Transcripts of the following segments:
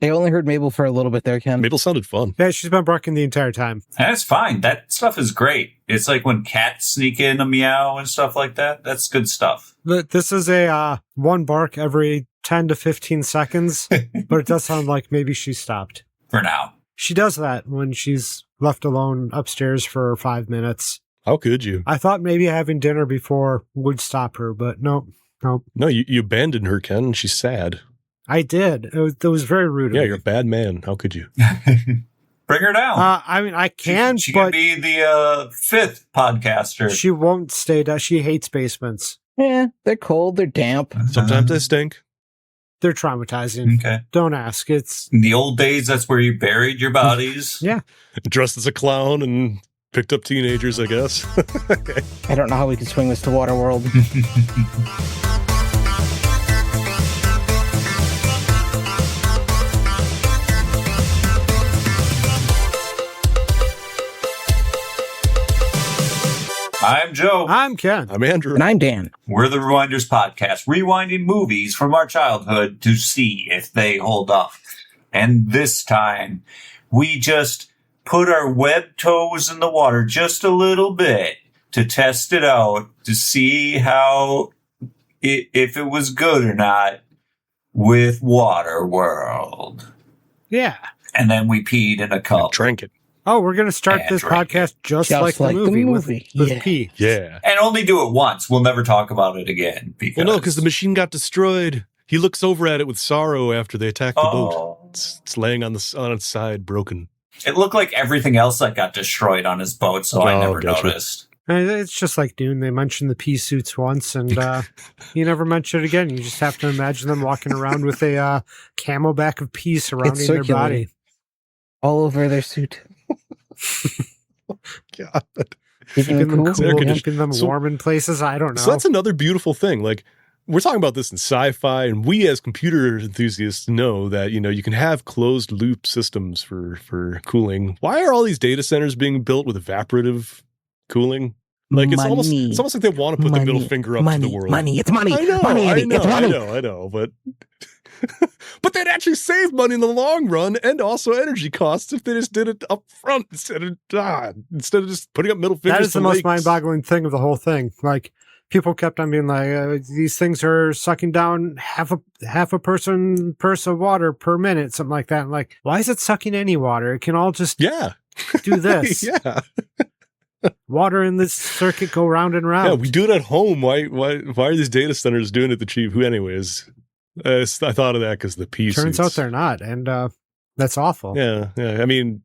I only heard Mabel for a little bit there, Ken. Mabel sounded fun. Yeah, she's been barking the entire time. That's fine. That stuff is great. It's like when cats sneak in a meow and stuff like that. That's good stuff. But this is a one bark every 10 to 15 seconds, but it does sound like maybe she stopped. For now. She does that when she's left alone upstairs for 5 minutes. How could you? I thought maybe having dinner before would stop her, but nope. No, you abandoned her, Ken, and she's sad. I did. It was very rude. Yeah, you're a bad man. How could you? Bring her down. I mean, I can, She but can be the fifth podcaster. she won't stay down. She hates basements. Yeah, they're cold, they're damp. Sometimes they stink. They're traumatizing. Okay. Don't ask. It's In the old days, that's where you buried your bodies. yeah. Dressed as a clown and picked up teenagers, I guess. Okay. I don't know how we can swing this to Waterworld. I'm Joe. I'm Ken. I'm Andrew. And I'm Dan. We're the Rewinders Podcast, rewinding movies from our childhood to see if they hold up. And this time, we just put our web toes in the water just a little bit to test it out, to see how, if it was good or not with Waterworld. Yeah. And then we peed in a cup. Drank it. Oh, we're going to start And this drink podcast just like the movie. With Yeah. P. Yeah. And only do it once. We'll never talk about it again. Well, no, because the machine got destroyed. He looks over at it with sorrow after they attack the boat. It's laying on its side, broken. It looked like everything else that got destroyed on his boat, so I never noticed. It's just like Dune. They mentioned the pea suits once, and you never mention it again. You just have to imagine them walking around with a camelback of pea surrounding their body. All over their suit. God. Keeping them cool, keeping them So- warm in places. I don't know. So that's another beautiful thing. Like, we're talking about this in sci-fi, and we as computer enthusiasts know that, you can have closed loop systems for cooling. Why are all these data centers being built with evaporative cooling? Like, it's almost like they want to put the middle finger up to the world. It's money. I know, money, Andy. It's money. I know, but but they'd actually save money in the long run and also energy costs if they just did it up front instead of just putting up middle fingers. That is the most mind-boggling thing of the whole thing. Like, people kept on being like, these things are sucking down half a purse of water per minute, something like that. I'm like, why is it sucking any water? It can all just do this. Yeah. Water in this circuit go round and round. Yeah, we do it at home. Why are these data centers doing it the cheap? Who, anyways? I thought of that because the P Turns out they're not, and that's awful. Yeah. I mean,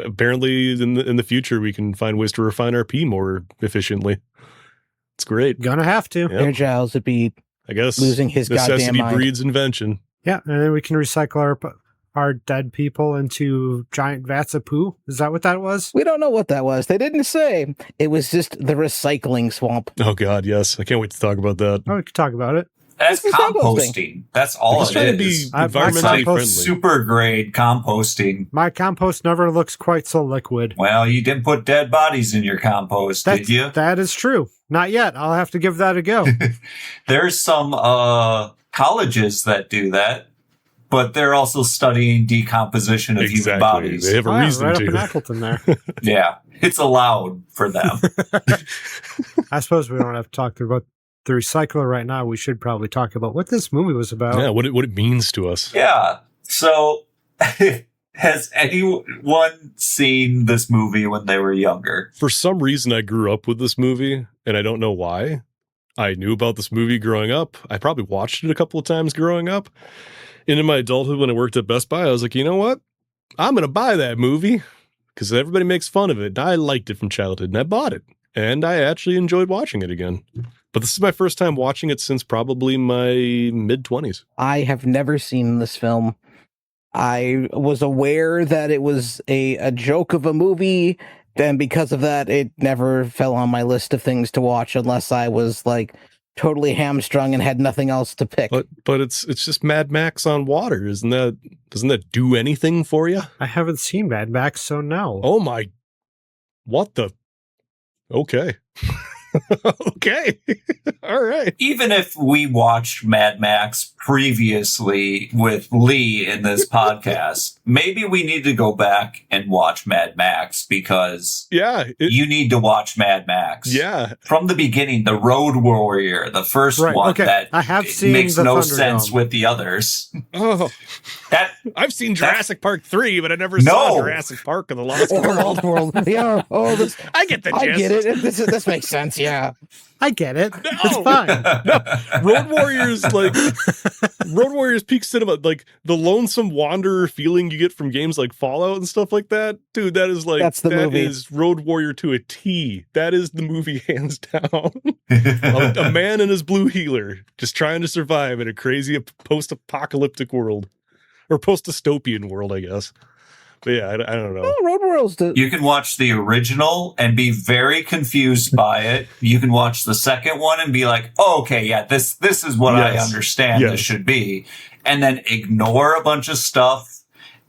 apparently in the future we can find ways to refine our pee more efficiently. It's great. Gonna have to. Yep. Air Giles would be, I guess, losing his goddamn necessity mind. breeds invention. Yeah, and then we can recycle our dead people into giant vats of poo. Is that what that was? We don't know what that was. They didn't say. It was just the recycling swamp. Oh God, yes. I can't wait to talk about that. Oh, we could talk about it. That's This is composting. That's all Just it trying to is. be I- environmentally my friendly. compost Super grade composting. My compost never looks quite so liquid. Well, you didn't put dead bodies in your compost, did you? That is true. Not yet. I'll have to give that a go. There's some colleges that do that, but they're also studying decomposition of human bodies. They have a Oh, yeah, reason right up in to. Appleton there. Yeah, it's allowed for them. I suppose we don't have to talk about the recycler right now. We should probably talk about what this movie was about. Yeah, what it means to us. Yeah. So, has anyone seen this movie when they were younger? For some reason, I grew up with this movie, and I don't know why. I knew about this movie growing up. I probably watched it a couple of times growing up. And in my adulthood, when I worked at Best Buy, I was like, you know what? I'm going to buy that movie because everybody makes fun of it. And I liked it from childhood, and I bought it. And I actually enjoyed watching it again. But this is my first time watching it since probably my mid-20s. I have never seen this film. I was aware that it was a joke of a movie, and because of that, it never fell on my list of things to watch unless I was like totally hamstrung and had nothing else to pick. But it's just Mad Max on water. Doesn't that do anything for you? I haven't seen Mad Max, so no. Oh my, what the? Okay. Okay. All right. Even if we watched Mad Max previously with Lee in this podcast, maybe we need to go back and watch Mad Max because Yeah. you need to watch Mad Max. Yeah. From the beginning, the Road Warrior, the first Right, one okay. that I have seen makes the no Thunderdome. sense with the others. Oh, That I've seen Jurassic Park 3, but I never No. saw Jurassic Park in the Lost Or World. Waterworld. Yeah. Oh, this. I get the gist. I get it. This makes sense. Yeah. I get it. No. It's fine. Road Warriors peak cinema, like the lonesome wanderer feeling you get from games like Fallout and stuff like that. Dude, that is like That's the movie. is Road Warrior to a T. That is the movie hands down. a man and his blue healer just trying to survive in a crazy post-apocalyptic world. Or post-dystopian world, I guess. But yeah, I don't know. Oh, Roadworld's the. you can watch the original and be very confused by it. You can watch the second one and be like, oh, okay, yeah, this is what I Yes. understand Yes. this should be. And then ignore a bunch of stuff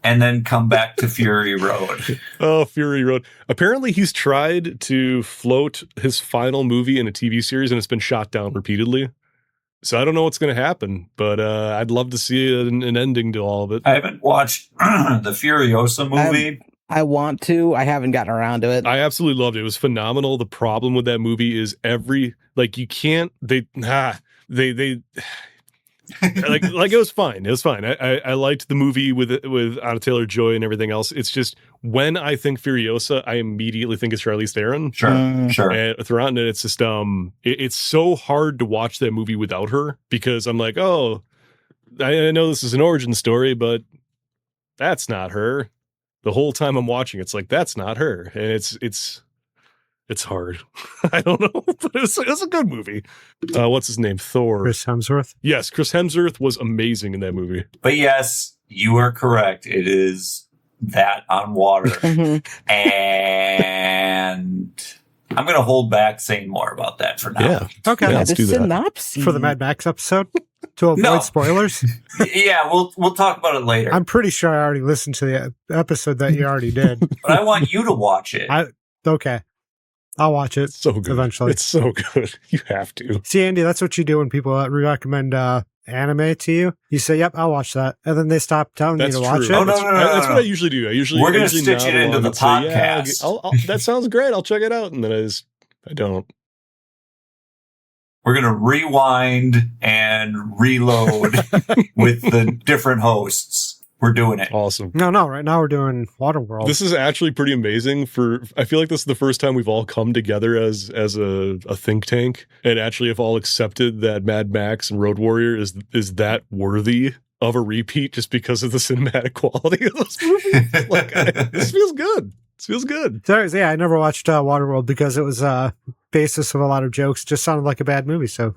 and then come back to Fury Road. Oh, Fury Road. Apparently, he's tried to float his final movie in a TV series and it's been shot down repeatedly. So I don't know what's going to happen, but I'd love to see an ending to all of it. I haven't watched the Furiosa movie. I want to. I haven't gotten around to it. I absolutely loved it. It was phenomenal. The problem with that movie is you can't, they like it was fine. It was fine. I liked the movie with Anna Taylor-Joy and everything else. It's just when I think Furiosa, I immediately think it's Charlize Theron. Sure. And throughout it, it's just it's so hard to watch that movie without her because I'm like, oh, I know this is an origin story, but that's not her. The whole time I'm watching, it's like that's not her, and it's hard. I don't know, but it's a good movie. What's his name? Thor. Chris Hemsworth. Yes, Chris Hemsworth was amazing in that movie. But yes, you are correct. It is that on water. Mhm. And I'm going to hold back saying more about that for now. Yeah. Okay. Yeah, let's the do that. synopsis For the Mad Max episode to avoid No. spoilers. Yeah, we'll talk about it later. I'm pretty sure I already listened to the episode that you already did. But I want you to watch it. Okay. I'll watch it It's so good. eventually. It's so good. You have to. See, Andy, that's what you do when people recommend anime to you. You say, yep, I'll watch that. And then they stop telling That's you to watch true. it. Oh, no, That's what I usually do. We're gonna usually stitch nod it into along the and say, yeah, podcast. that sounds great. I'll check it out. And then I don't. We're going to rewind and reload with the different hosts. We're doing it. Awesome. No, right now we're doing Waterworld. This is actually pretty amazing. I feel like this is the first time we've all come together as a think tank and actually have all accepted that Mad Max and Road Warrior is that worthy of a repeat just because of the cinematic quality of those movies. This feels good. This feels good. Sorry, yeah, I never watched Waterworld because it was basis of a lot of jokes. Just sounded like a bad movie, so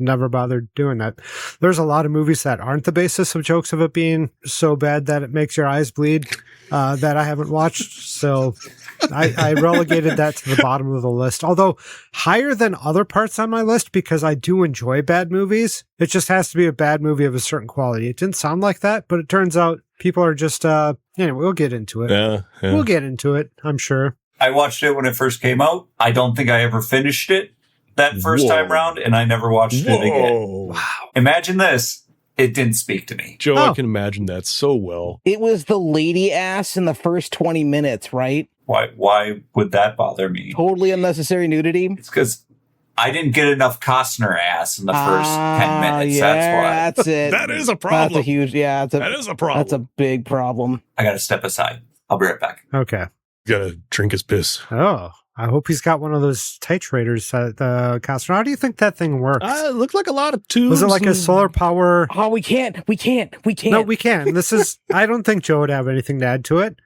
never bothered doing that. There's a lot of movies that aren't the basis of jokes of it being so bad that it makes your eyes bleed that I haven't watched. So I relegated that to the bottom of the list. Although higher than other parts on my list because I do enjoy bad movies. It just has to be a bad movie of a certain quality. It didn't sound like that, but it turns out people are just, anyway, we'll get into it. Yeah. We'll get into it, I'm sure. I watched it when it first came out. I don't think I ever finished it that first Whoa. time round, and I never watched it again. Wow. Imagine this. It didn't speak to me. Joe, Oh. I can imagine that so well. It was the lady ass in the first 20 minutes, right? Why would that bother me? Totally unnecessary nudity. It's because I didn't get enough Costner ass in the first 10 minutes. Yeah, That's why. that's it. That is a That's problem. a huge, yeah. That is a problem. That's a big problem. I got to step aside. I'll be right back. Okay. Gotta drink his piss. Oh, I hope he's got one of those titrators at the Costner. How do you think that thing works? It looked like a lot of tubes. Was it like a and- solar power? Oh, we can't. No, we can. This is. I don't think Joe would have anything to add to it.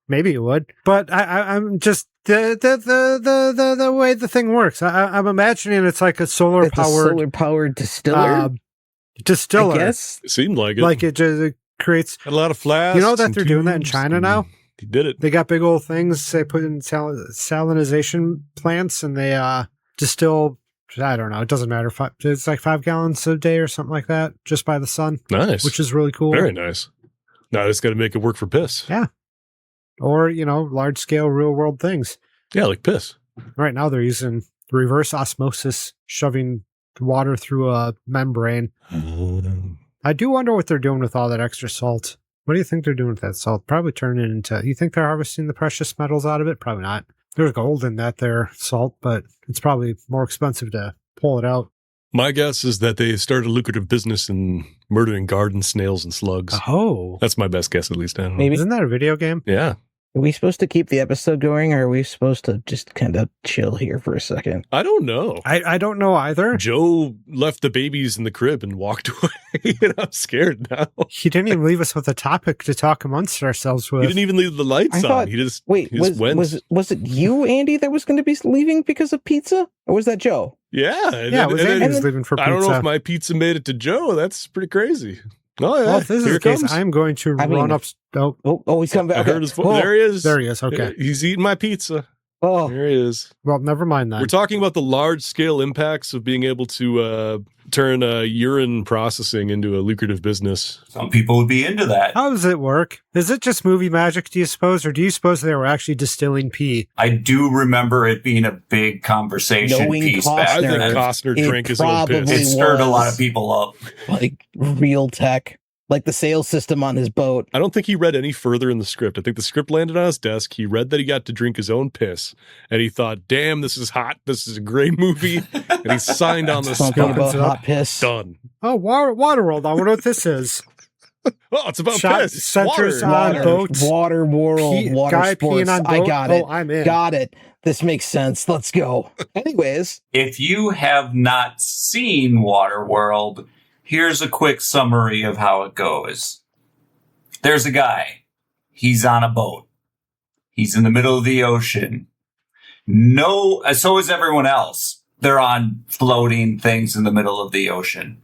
Maybe he would, but I'm just the way the thing works. I'm imagining it's like a solar It's a solar powered distiller. distiller. I guess. It seemed like it. Like it just creates. Had a lot of flasks. You know that and they're doing that in tubes, China and now? He did it. They got big old things. They put in salinization plants, and they distill. I don't know. It doesn't matter. It's like 5 gallons a day or something like that, just by the sun, Nice. which is really cool. very nice. Now I just got to make it work for piss. Yeah. Or large scale real world things. Yeah, like piss. Right now they're using reverse osmosis shoving water through a membrane. I do wonder what they're doing with all that extra salt. What do you think they're doing with that salt? Probably turning it into... You think they're harvesting the precious metals out of it? Probably not. There's gold in that there salt, but it's probably more expensive to pull it out. My guess is that they started a lucrative business in murdering garden snails and slugs. Oh. That's my best guess, at least. I don't know. Maybe. Isn't that a video game? Yeah. Are we supposed to keep the episode going, or are we supposed to just kind of chill here for a second? I don't know. I don't know either. Joe left the babies in the crib and walked away, and I'm scared now. He didn't even leave us with a topic to talk amongst ourselves with. He didn't even leave the lights I on. thought- He just Wait, he just went. was it you, Andy, that was going to be leaving because of pizza? Or was that Joe? Yeah. And Yeah, it was and Andy then- who's leaving for I pizza. don't know if my pizza made it to Joe. That's pretty crazy. Oh, yeah. Well, if this is Here the it case, comes. I'm going to I mean- run up. Oh, He's coming back. I Okay. heard his voice. Oh, There he is. there he is. Okay. He's eating my pizza. Oh, There he is. Well, never mind We're that. talking about the large-scale impacts of being able to turn urine processing into a lucrative business. Some people would be into that. How does it work? Is it just movie magic, do you suppose? Or do you suppose they were actually distilling pee? I do remember it being a big conversation Knowing piece Costner, back I think then. Costner It drank his own piss. probably It stirred a lot was. of people up. like real tech. Like the sales system on his boat. I don't think he read any further in the script. I think the script landed on his desk. He read that he got to drink his own piss, and he thought, damn, this is hot. This is a great movie. And he signed on the Something script. about it up. hot piss. Done. Oh, Waterworld. I wonder what this is. Oh, it's about Shot piss. It's centers water. on boats. Water world, Pee- water guy sports. peeing on I boat. got it. Oh, I'm in. Got it. This makes sense. Let's go. Anyways, If you have not seen Waterworld, here's a quick summary of how it goes. There's a guy. He's on a boat. He's in the middle of the ocean. So is everyone else. They're on floating things in the middle of the ocean.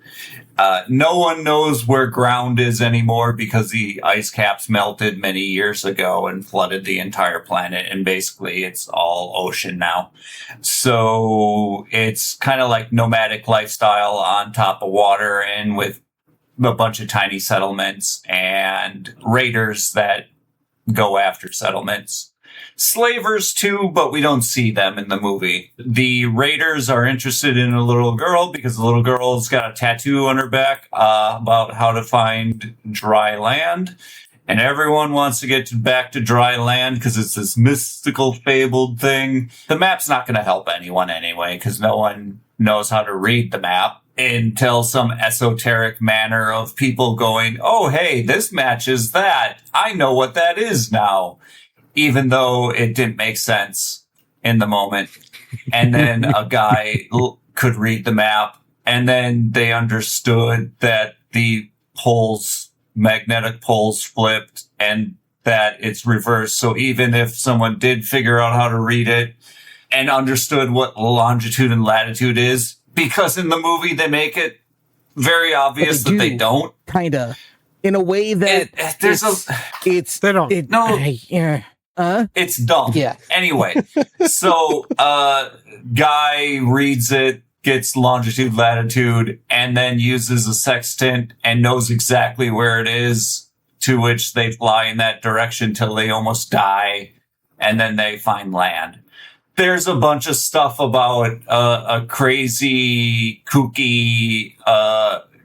No one knows where ground is anymore because the ice caps melted many years ago and flooded the entire planet. And basically it's all ocean now. So it's kind of like nomadic lifestyle on top of water and with a bunch of tiny settlements and raiders that go after settlements. Slavers too, but we don't see them in the movie. The raiders are interested in a little girl because the little girl's got a tattoo on her back about how to find dry land. And everyone wants to get back to dry land because it's this mystical, fabled thing. The map's not going to help anyone anyway because no one knows how to read the map until some esoteric manner of people going, oh, hey, this matches that. I know what that is now. Even though it didn't make sense in the moment. And then a guy could read the map, and then they understood that the magnetic poles flipped, and that it's reversed. So even if someone did figure out how to read it and understood what longitude and latitude is, because in the movie they make it very obvious that they don't. Kinda. In a way that They don't. yeah. It's dumb. Yeah. Anyway, so guy reads it, gets longitude, latitude, and then uses a sextant and knows exactly where it is, to which they fly in that direction till they almost die, and then they find land. There's a bunch of stuff about a crazy, kooky,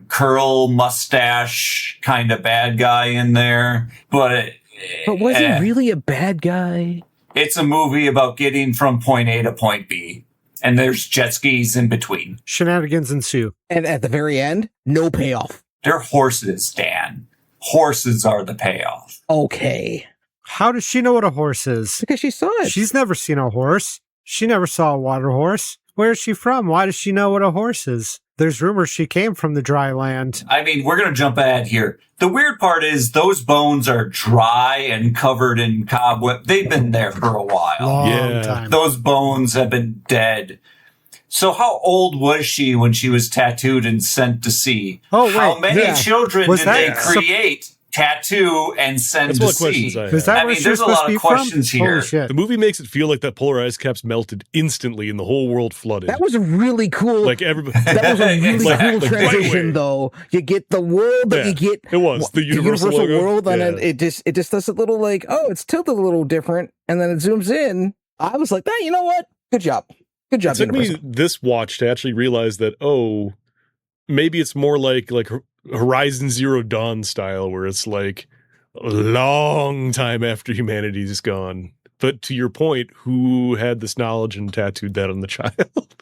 curl mustache kind of bad guy in there, but was he really a bad guy? it's a movie about getting from point A to point B, and there's jet skis in between. Shenanigans ensue. And at the very end, no payoff. They're horses, Dan. Horses are the payoff. Okay. How does she know what a horse is? Because she saw it. She's never seen a horse. She never saw a water horse. Where is she from? Why does she know what a horse is? There's rumors she came from the dry land. I mean, we're going to jump ahead here. The weird part is those bones are dry and covered in cobweb. They've been there for a while. Long Yeah. time. Those bones have been dead. So how old was she when she was tattooed and sent to sea? Oh, wait. How many Yeah. children Was did they that- create, tattoo, and send That's to what questions sea? I Is have. that I where mean, she there's was a supposed lot to be of questions from? here. Holy shit. The movie makes it feel like that polar ice caps melted instantly and the whole world flooded. That was a really cool. like everybody. that was a really Exactly. cool Like, right transition, away. though. You get the world, but Yeah, you get it was the universal logo. world, and Yeah. then it just does a little like, oh, it's tilted a little different, and then it zooms in. I was like, you know what? Good job. Good job, It took me Universal. this watch to actually realize that, maybe it's more like Horizon Zero Dawn style, where it's like a long time after humanity's gone. But to your point, who had this knowledge and tattooed that on the child?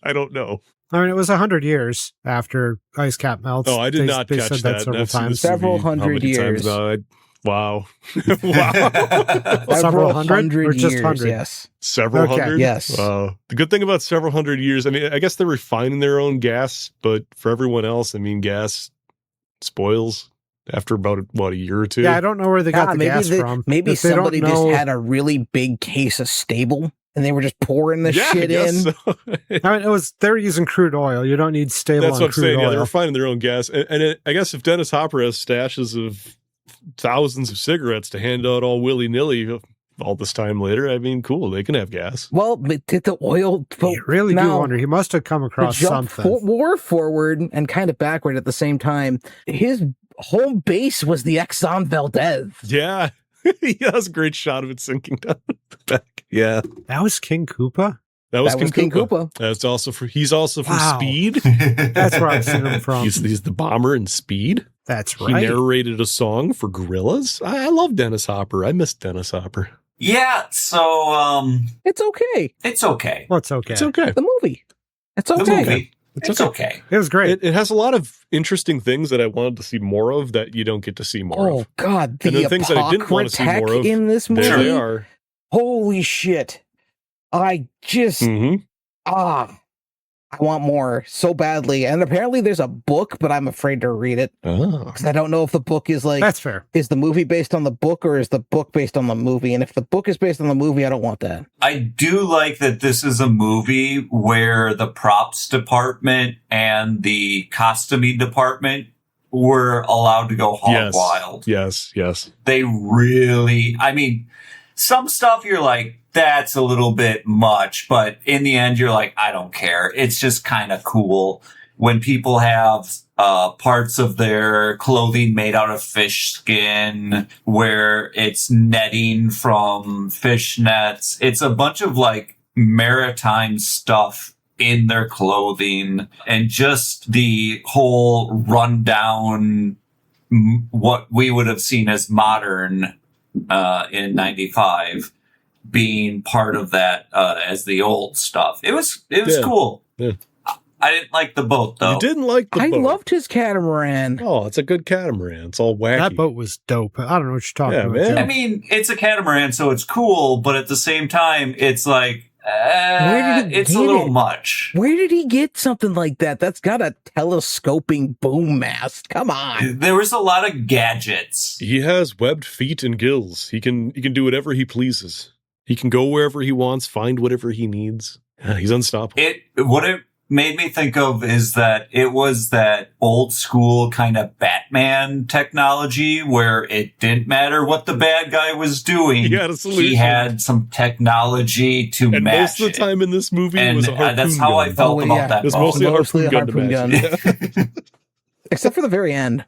I don't know. I mean, it was 100 years after ice cap melts. Oh, I did not they catch said that. several I've seen times. this Several movie how hundred many times years. now? Wow. Wow. Several hundred or just years, 100? yes. Several Okay. hundred? Yes. Wow. The good thing about several hundred years, I mean, I guess they're refining their own gas, but for everyone else, I mean, gas spoils after about, a year or two? Yeah, I don't know where they got the gas from. Maybe If they don't somebody just know- had a really big case of stable and they were just pouring the Yeah, I shit guess in. so. I mean, they're using crude oil. You don't need stable That's on what I'm crude saying. Yeah, oil. they're refining their own gas. I guess if Dennis Hopper has stashes of thousands of cigarettes to hand out all willy-nilly all this time later, I mean, cool. They can have gas. Well, but did the oil... You really do now, wonder. He must have come to across jump something. more forward and kind of backward at the same time, his home base was the Exxon Valdez. Yeah. Yeah, that's a great shot of it sinking down the back. Yeah. That was King Koopa? That was King Koopa. Koopa. He's also from Wow. Speed. That's where I've seen him from. He's the bomber in Speed. That's He right. narrated a song for Gorillaz. I love Dennis Hopper. I miss Dennis Hopper. Yeah, so It's okay. it's okay. Well, it's okay. It's okay. The movie. It's The okay. movie, It's it's okay. It was great. It has a lot of interesting things that I wanted to see more of that you don't get to see more Oh, of. God. And The the things that I didn't want to see Apocrytech more of, in this There movie. they are. Holy shit. I just... Mm-hmm. I want more so badly. And apparently there's a book, but I'm afraid to read it Oh. because I don't know if the book is like, That's fair. is the movie based on the book or is the book based on the movie? And if the book is based on the movie, I don't want that. I do like that this is a movie where the props department and the costuming department were allowed to go hog Yes. wild. Yes. They really, I mean, some stuff you're like, that's a little bit much, but in the end, you're like, I don't care. It's just kind of cool when people have parts of their clothing made out of fish skin, where it's netting from fish nets. It's a bunch of like maritime stuff in their clothing, and just the whole rundown, what we would have seen as modern in 95 being part of that as the old stuff. It was Yeah. cool. Yeah. I didn't like the boat though. You didn't like the I boat. loved his catamaran. Oh, it's a good catamaran. It's all wacky. That boat was dope. I don't know what you're talking Yeah, about. man. Joe. I mean, it's a catamaran, so it's cool, but at the same time, it's like, Where did he it's a get little it? much. Where did he get something like that? That's got a telescoping boom mast. Come on. There was a lot of gadgets. He has webbed feet and gills. He can do whatever he pleases. He can go wherever he wants, find whatever he needs. Yeah, he's unstoppable. What it made me think of is that it was that old school kind of Batman technology where it didn't matter what the bad guy was doing. He had a solution. He had some technology to And match most of the time in this movie, it And was a harpoon that's how I gun. felt Oh, about yeah. that It was boat. mostly a Mostly harpoon a gun harpoon to match. Except for the very end.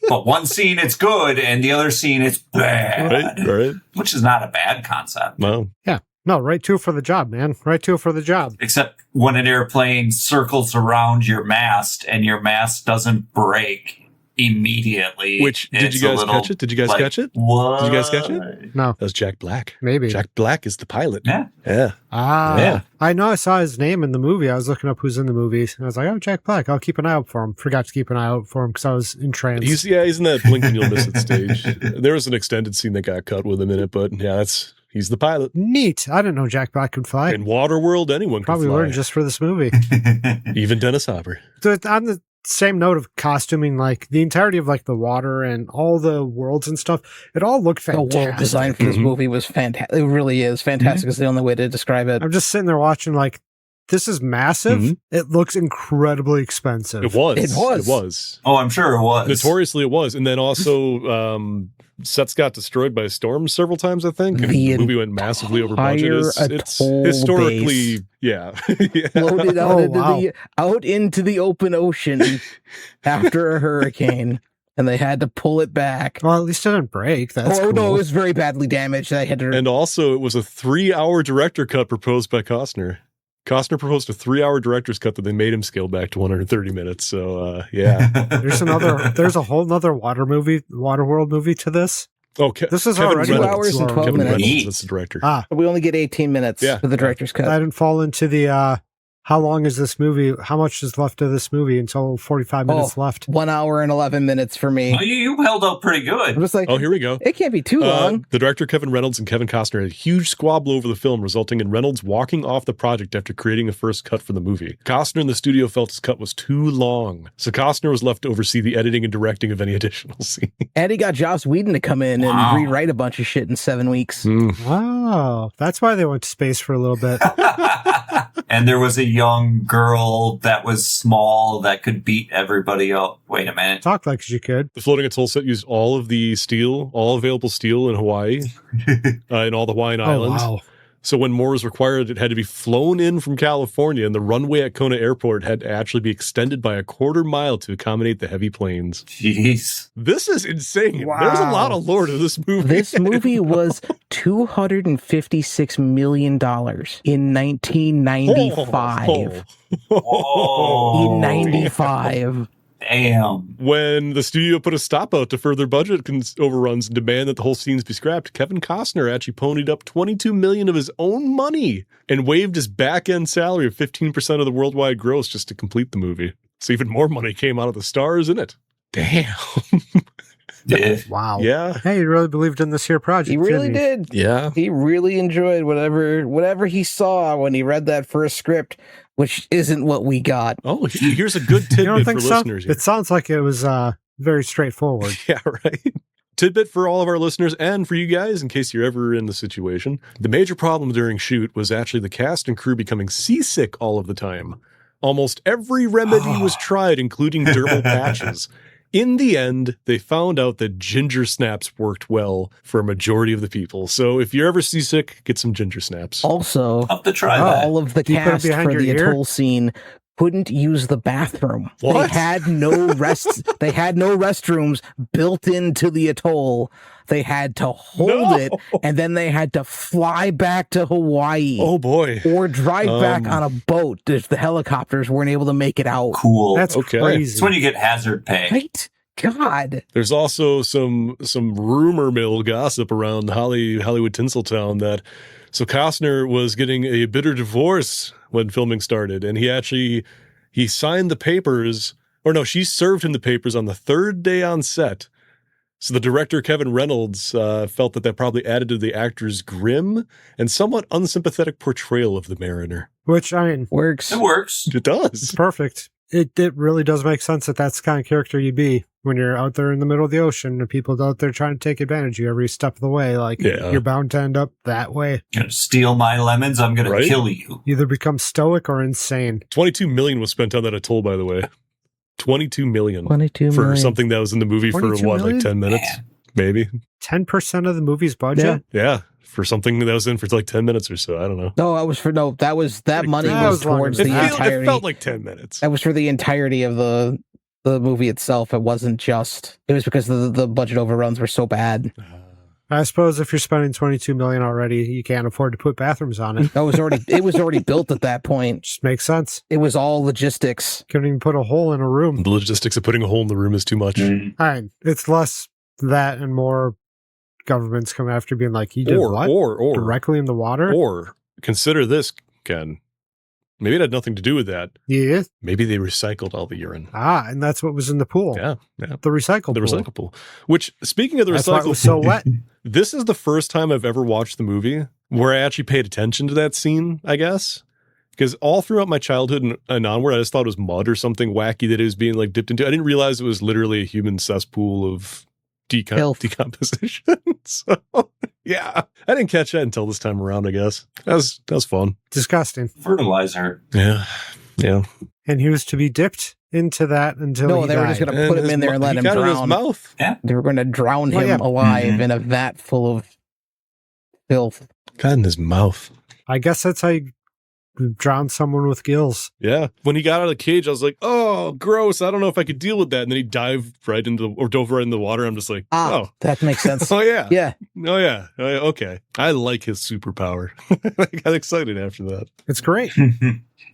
But one scene it's good, and the other scene it's bad, Right. which is not a bad concept. Wow. No, right tool for the job, man. Right tool for the job. Except when an airplane circles around your mast and your mast doesn't break immediately. Which, did you guys catch it? Did you guys catch it? What? Did you guys catch it? No, That was Jack Black. maybe. Jack Black is the pilot. Yeah. Yeah. Ah, Yeah. I know I saw his name in the movie. I was looking up who's in the movie. I was like, oh, Jack Black. I'll keep an eye out for him. Forgot to keep an eye out for him because I was entranced. He's in that blink and you'll miss it stage. There was an extended scene that got cut with him in it, but yeah, he's the pilot. Neat. I didn't know Jack Black could fly. In Waterworld, anyone Probably can fly. learned just for this movie. Even Dennis Hopper. So on the same note of costuming, like the entirety of like the water and all the worlds and stuff, it all looked The fantastic. world design for this Mhm. movie was fantastic. It really is. Fantastic is the only way to describe it. I'm just sitting there watching like, this is massive. Mhm. It looks incredibly expensive. It was. It was. It was. Oh, I'm sure it was. Notoriously, it was. And then also, sets got destroyed by storms several times, I think. And The the movie went massively over budget. entire It's atoll historically, base. yeah. Yeah. Floated out, Oh, into wow. out into the open ocean after a hurricane. and they had to pull it back. Well, at least it didn't break. That's cool. No, it was very badly damaged. I had to. And also, it was a 3-hour director cut proposed by Costner. Costner proposed a 3-hour director's cut that they made him scale back to 130 minutes. So, yeah. There's a whole nother Waterworld movie to this. Oh, This is Kevin already 2 Reynolds. hours and 12 Kevin minutes. Reynolds, that's the director. We only get 18 minutes Yeah. for the director's cut. I didn't fall into the how long is this movie? How much is left of this movie until 45 minutes left? 1 hour and 11 minutes for me. Well, you held up pretty I'm good. just like, Oh, here we go. it can't be too long. The director, Kevin Reynolds, and Kevin Costner had a huge squabble over the film, resulting in Reynolds walking off the project after creating a first cut for the movie. Costner and the studio felt his cut was too long, so Costner was left to oversee the editing and directing of any additional scenes. And he got Joss Whedon to come in Wow. and rewrite a bunch of shit in 7 weeks. Wow, that's why they went to space for a little bit. And there was a young girl that was small that could beat everybody up. Wait a minute. Talk like you could. The floating atoll set used all of the steel, all available steel in Hawaii, in all the Hawaiian Islands. wow. So when more was required, it had to be flown in from California, and the runway at Kona Airport had to actually be extended by a 1/4 mile to accommodate the heavy planes. Jeez. This is insane. Wow. There's a lot of lore to this movie. This movie was $256 million in 1995. Oh, In 95. damn. When the studio put a stop out to further budget overruns and demand that the whole scenes be scrapped, Kevin Costner actually ponied up $22 million of his own money and waived his back-end salary of 15% of the worldwide gross just to complete the movie. So even more money came out of the stars in it. Damn. Yeah. Wow. Yeah. Hey, you really believed in this here project. He really didn't did. Yeah. He really enjoyed whatever he saw when he read that first script, which isn't what we got. Oh, here's a good You don't tidbit for think so? listeners here. It sounds like it was very straightforward. Yeah, right. Tidbit for all of our listeners and for you guys, in case you're ever in the situation. The major problem during shoot was actually the cast and crew becoming seasick all of the time. Almost every remedy was tried, including dermal patches. In the end, they found out that ginger snaps worked well for a majority of the people. So if you're ever seasick, get some ginger snaps. Also, Up to try that. all of the You put it cast behind for your the ear? atoll scene couldn't use the bathroom. What? They had no they had no restrooms built into the atoll. They had to hold it, and then they had to fly back to Hawaii Oh boy. or drive back on a boat if the helicopters weren't able to make it out. Cool. That's Okay. crazy. That's when you get hazard pay. Right? God. There's also some rumor mill gossip around Hollywood Tinseltown that so Costner was getting a bitter divorce when filming started, and he signed the papers, or no, she served him the papers on the 3rd day on set. So the director, Kevin Reynolds, felt that probably added to the actor's grim and somewhat unsympathetic portrayal of the mariner. Which, I mean, Works. It works. It does. it's perfect. It really does make sense that that's the kind of character you'd be when you're out there in the middle of the ocean and people out there trying to take advantage of you every step of the way. Like, Yeah. you're bound to end up that way. You're gonna steal my lemons, I'm gonna Right? kill you. Either become stoic or insane. $22 million was spent on that atoll, by the way. $22 million 22 for million. something that was in the movie for 22 what, like million? 10 minutes, Man. maybe. 10% of the movie's budget? Yeah, for something that was in for like 10 minutes or so. I don't know. No, that money That was was longer towards than the that. entirety. It felt like 10 minutes. That was for the entirety of the movie itself. It wasn't just. It was because the budget overruns were so bad. I suppose if you're spending $22 million already, you can't afford to put bathrooms on it. It was already built at that point. Just makes sense. It was all logistics. Couldn't even put a hole in a room. The logistics of putting a hole in the room is too much. Mm. It's less that and more governments come after being like, you did what? Or Directly in the water? Or consider this, Ken. Maybe it had nothing to do with that. Yeah. Maybe they recycled all the urine. And that's what was in the pool. Yeah. The recycle The pool. recycle pool. Which, speaking of the That's why it recycle was so pool, wet. this is the first time I've ever watched the movie where I actually paid attention to that scene, I guess. Because all throughout my childhood and onward, I just thought it was mud or something wacky that it was being like dipped into. I didn't realize it was literally a human cesspool of Filth. decomposition. So, yeah, I didn't catch that until this time around, I guess. That was fun. Disgusting. Fertilizer. Yeah. And he was to be dipped into that until No, he they were died. just going to put him in there and let he him got it in his drown. mouth. They were going to drown Well, him yeah. alive Mhm. in a vat full of filth. Got in his mouth. I guess that's how you drown someone with gills. Yeah. When he got out of the cage, I was like, oh, gross. I don't know if I could deal with that. And then he dove right into the water. I'm just like, oh. That makes sense. Oh, yeah. Yeah. Oh, yeah. Okay. I like his superpower. I got excited after that. It's great.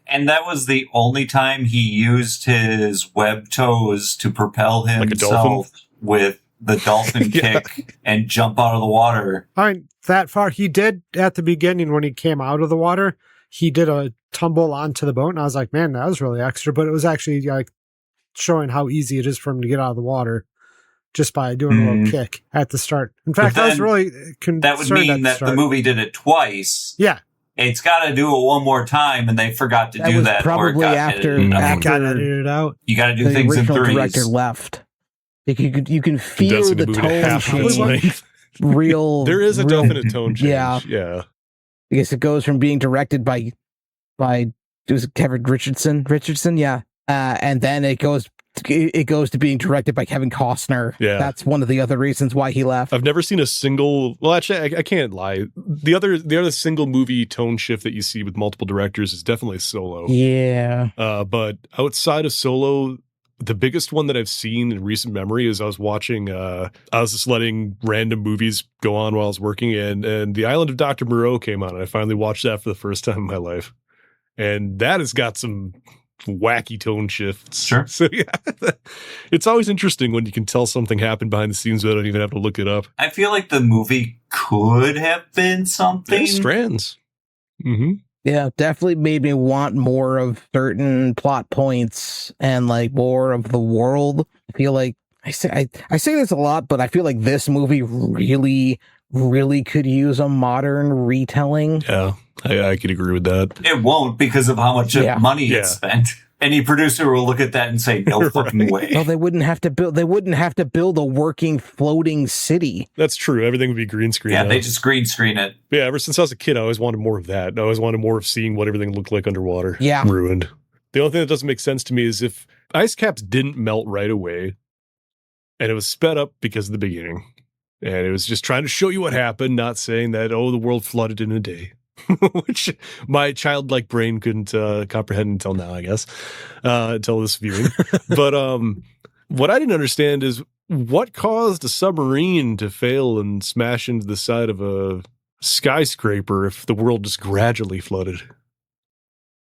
And that was the only time he used his web toes to propel Like a himself with the dolphin Yeah. kick and jump out of the water. I mean, that far, he did at the beginning when he came out of the water, he did a tumble onto the boat, and I was like, man, that was really extra, but it was actually like showing how easy it is for him to get out of the water just by doing a little kick at the start. In fact, I was really concerned. That would mean that the movie did it twice. Yeah. It's got to do it one more time, and they forgot to do was that. probably after Got edited out. You got to do the things in original threes. director left. Like you can feel Condensing the movie to tone half of its change. length. Real. There is a definite tone change. Yeah. Yeah. I guess it goes from being directed by it was Kevin Richardson, yeah, and then it goes to being directed by Kevin Costner. Yeah. That's one of the other reasons why he left. I've never seen a single. Well, actually, I can't lie. The other single movie tone shift that you see with multiple directors is definitely Solo. Yeah. But outside of Solo, the biggest one that I've seen in recent memory is I was watching. I was just letting random movies go on while I was working, and The Island of Dr. Moreau came on, and I finally watched that for the first time in my life, and that has got some wacky tone shifts. Sure. So yeah, it's always interesting when you can tell something happened behind the scenes without even having to look it up. I feel like the movie could have been something. There's strands. Mm-hmm. Yeah, definitely made me want more of certain plot points and like more of the world. I feel like I say this a lot, but I feel like this movie really, really could use a modern retelling. Yeah, I could agree with that. It won't because of how much money Yeah. it's spent. Any producer will look at that and say, "No fucking way." Well, they wouldn't have to build a working floating city. That's true. Everything would be green screen. Yeah, now. they just green screen it. But yeah, ever since I was a kid, I always wanted more of that. I always wanted more of seeing what everything looked like underwater. Yeah. Ruined. The only thing that doesn't make sense to me is if ice caps didn't melt right away and it was sped up because of the beginning and it was just trying to show you what happened, not saying that, oh, the world flooded in a day. Which my childlike brain couldn't comprehend until now, I guess, until this viewing. But what I didn't understand is what caused a submarine to fail and smash into the side of a skyscraper if the world just gradually flooded?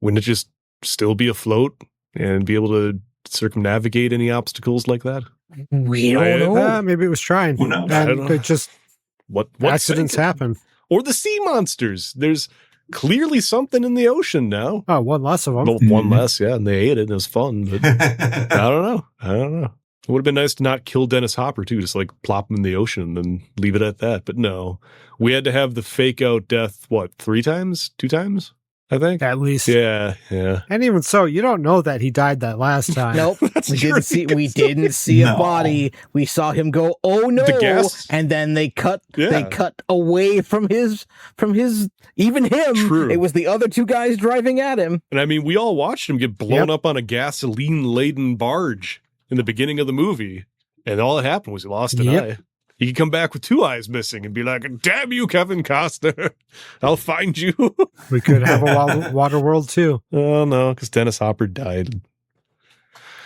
Wouldn't it just still be afloat and be able to circumnavigate any obstacles like that? We don't know. Maybe it was trying. Who knows? I don't And know. it just What accidents sank it? happen. Or the sea monsters. There's clearly something in the ocean now. Oh, one less of them. Well, one less, yeah, and they ate it, and it was fun. But I don't know. It would have been nice to not kill Dennis Hopper, too, just like plop him in the ocean and then leave it at that. But no, we had to have the fake out death, what, 3 times? 2 times? I think? At least. Yeah. And even so, you don't know that he died that last time. Nope. That's We true. didn't see a No. body. We saw him go, oh no, The gas- and then they cut Yeah. away from his even him. True. It was the other 2 guys driving at him. And I mean, we all watched him get blown Yep. up on a gasoline-laden barge in the beginning of the movie. And all that happened was he lost an Yep. eye. He could come back with 2 eyes missing and be like, damn you, Kevin Costner. I'll find you. We could have a Waterworld too. Oh, no, because Dennis Hopper died.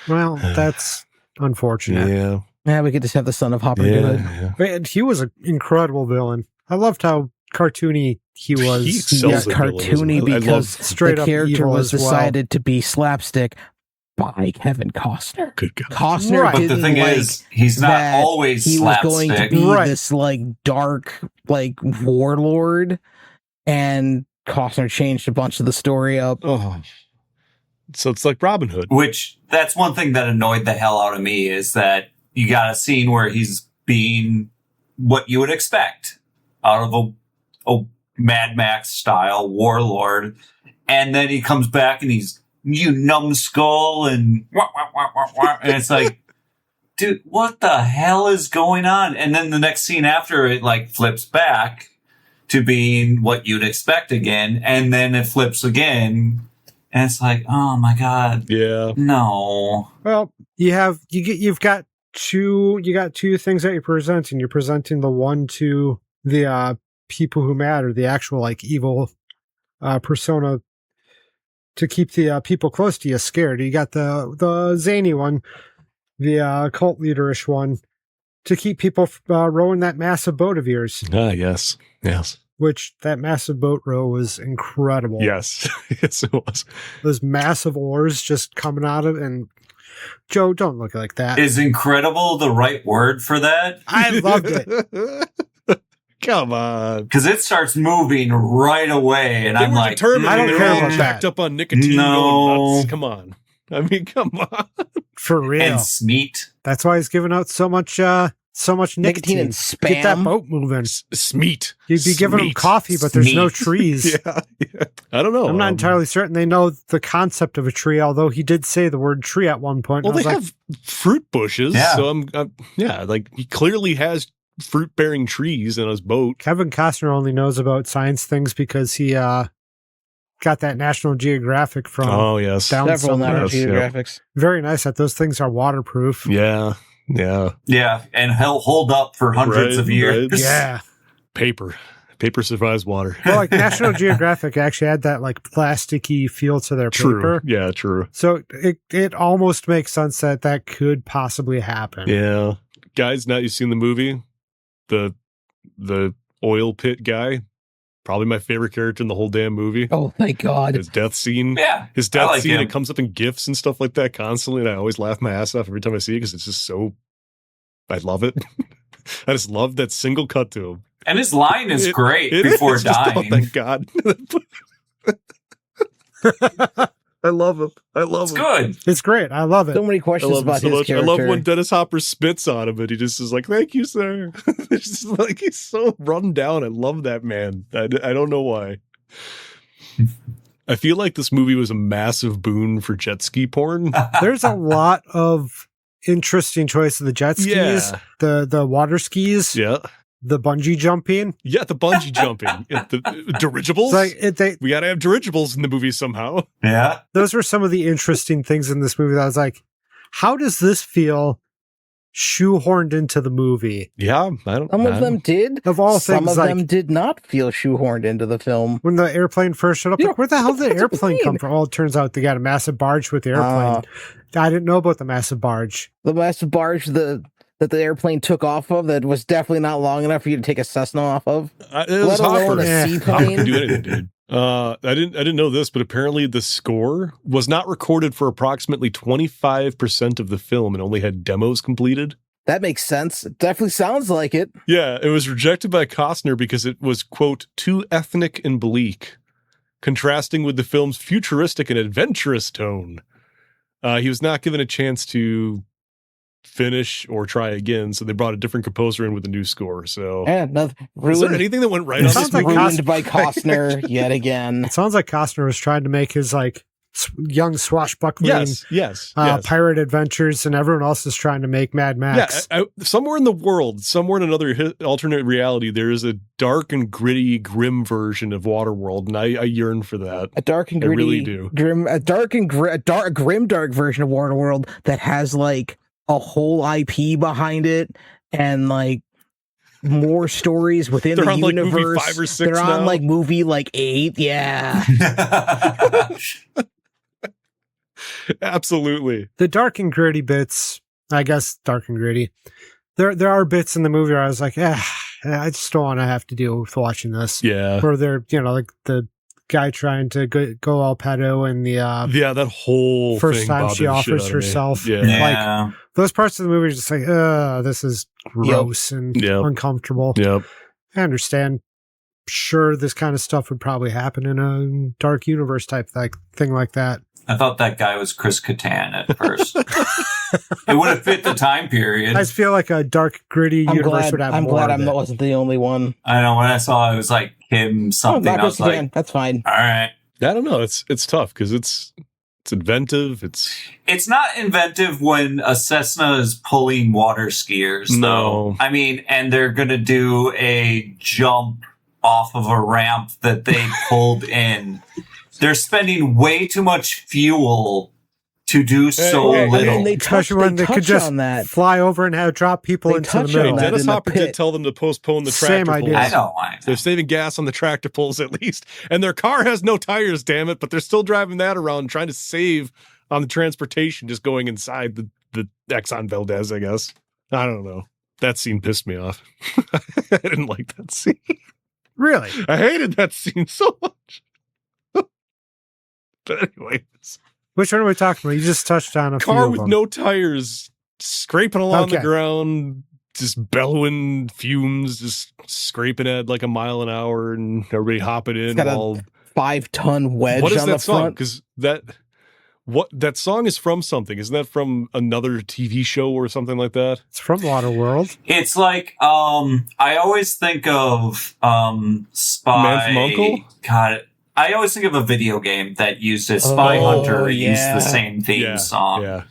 Well, that's unfortunate. Yeah. Yeah, we could just have the son of Hopper do it. Yeah. And he was an incredible villain. I loved how cartoony he was. He He sells got the villain, cartoony isn't it? I because straight the up character evil was as well. decided to be slapstick by Kevin Costner. Good God. Costner Right. But the didn't thing like is, he's not that always he was going to slapstick. be Right. this like dark like warlord, and Costner changed a bunch of the story up. Oh. So it's like Robin Hood. Which, that's one thing that annoyed the hell out of me, is that you got a scene where he's being what you would expect out of a Mad Max style warlord, and then he comes back and he's, you numbskull, and wah, wah, wah, wah, wah. And it's like, dude, what the hell is going on? And then the next scene after, it like flips back to being what you'd expect again, and then it flips again, and it's like, oh my god, Yeah. no. Well, you've got two things that you're presenting. You're presenting the one to the people who matter, the actual like evil persona to keep the people close to you scared. You got the zany one, the cult leaderish one, to keep people rowing that massive boat of yours. Ah, yes. Which that massive boat row was incredible. Yes. Yes, it was. Those massive oars just coming out of and Joe, don't look like that. Is incredible the right word for that? I loved it. Come on. Because it starts moving right away, and I'm like, I don't They're care all about jacked that. up on nicotine No. going nuts. Come on. I mean, come on. For real. and Smeat. That's why he's giving out so much nicotine and Get that spam. boat moving. Smeat. You'd be giving them Smeat. coffee, but there's no Smeat. trees. Yeah. I don't know. I'm not entirely certain they know the concept of a tree, although he did say the word tree at one point. Well, and they I was have fruit bushes, Yeah. so I'm like he clearly has fruit-bearing trees in his boat. Kevin Costner only knows about science things because he got that National Geographic from Oh yes, down Several somewhere. National Yes, yeah. Geographics. Very nice that those things are waterproof. yeah. Yeah, and he'll hold up for hundreds Right, of years. right. Yeah. Paper survives water. Well, like National Geographic actually had that like plasticky feel to their True. paper. Yeah. True. So it almost makes sense that could possibly happen. Yeah. Guys, now you've seen the movie, the oil pit guy. Probably my favorite character in the whole damn movie. Oh, thank God. His death scene. Yeah, His I death like scene, him. it comes up in GIFs and stuff like that constantly, and I always laugh my ass off every time I see it because it's just so. I love it. I just love that single cut to him. And his line is great It before is just, oh, dying. thank God. I love him. I love It's him. good. It's great. I love it. So many I questions love him about so his much. I character. love when Dennis Hopper spits on him, and he just is like, "Thank you, sir." It's just like he's so run down. I love that man. I don't know why. I feel like this movie was a massive boon for jet ski porn. There's a lot of interesting choice of the jet skis, Yeah. the water skis, Yeah, the bungee jumping. yeah. The bungee jumping, the dirigibles. It's like We got to have dirigibles in the movie somehow. Yeah. those were some of the interesting things in this movie that I was like, how does this feel shoehorned into the movie? Yeah, I don't. Some of them did. Of all Some things, of like them did not feel shoehorned into the film. when the airplane first showed up, Yeah, like, where the hell did the that's what I airplane come mean. from? Oh, it turns out they got a massive barge with the airplane. I didn't know about the massive barge. The massive barge that the airplane took off of that was definitely not long enough for you to take a Cessna off of. It was Let alone Hopper. a Yeah. Hopper seaplane. can do anything, dude. I didn't know this, but apparently the score was not recorded for approximately 25% of the film and only had demos completed. That makes sense. It definitely sounds like it. Yeah, it was rejected by Costner because it was, quote, too ethnic and bleak, contrasting with the film's futuristic and adventurous tone. He was not given a chance to finish or try again, so they brought a different composer in with a new score. So, And is there ruined, anything that went right It on sounds this like movie? ruined by Costner yet again. It sounds like Costner was trying to make his like young swashbuckling Yes. pirate adventures, and everyone else is trying to make Mad Max. Yeah, somewhere in the world, somewhere in another alternate reality, there is a dark and gritty, grim version of Waterworld, and I yearn for that. A dark and I gritty, really do. grim, a dark and grim dark version of Waterworld that has like a whole IP behind it and like more stories within They're the on, like, movie universe. 5 or 6 They're on now. like movie like 8. Yeah. Absolutely. The dark and gritty bits, I guess, dark and gritty. There are bits in the movie where I was like, I just don't want to have to deal with watching this. Yeah. Where they're, like the guy trying to go all pedo and the Yeah, that whole first thing time bothered she the shit offers out of me. herself. Yeah. Yeah. those parts of the movie are just like, this is gross and Yep. uncomfortable. Yep. I understand. Sure, this kind of stuff would probably happen in a dark universe type thing like that. I thought that guy was Chris Kattan at first. It would have fit the time period. I just feel like a dark, gritty universe would have I'm more glad of I it. wasn't the only one. I know when I saw it was like him something. Not I was Chris Kattan. like, That's fine. all right. I don't know. It's tough because it's inventive. It's not inventive when a Cessna is pulling water skiers, though. No. I mean, and they're going to do a jump off of a ramp that they pulled in. They're spending way too much fuel to do so hey, little. I mean, they Especially touch, when they they could touch just on that. fly over and have drop people They into the touch on middle. that. Dennis in the Hopper did pit. tell them to postpone the Same tractor idea. pulls. I know. I They're know. saving gas on the tractor pulls at least. And their car has no tires, damn it, but they're still driving that around trying to save on the transportation, just going inside the Exxon Valdez, I guess. I don't know. That scene pissed me off. I didn't like that scene. Really? I hated that scene so much. But anyways, Which one are we talking about? You just touched on a few car of with them. no tires, scraping along the Okay. ground, just bellowing fumes, just scraping at like a mile an hour, and everybody hopping in It's got while. a 5-ton wedge What is on that the song? front. Because that song is from something. Isn't that from another TV show or something like that? It's from Waterworld. It's like I always think of Spy. Man from U.N.C.L.E.? God, I always think of a video game that used it. Spy Oh, Hunter used yeah. the same theme song, Yeah.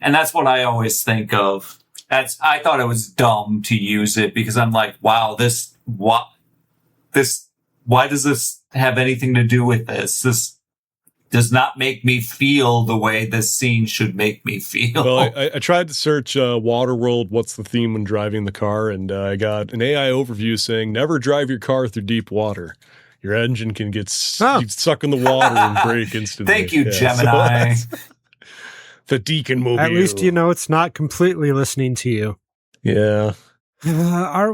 and that's what I always think of. I thought it was dumb to use it because I'm like, wow, why does this have anything to do with this? This does not make me feel the way this scene should make me feel. Well, I tried to search Waterworld, what's the theme when driving the car, and I got an AI overview saying, never drive your car through deep water. Your engine can get suck in the water and break instantly. Thank you, Yeah, Gemini. so the Deacon movie. At least you know it's not completely listening to you. Yeah. I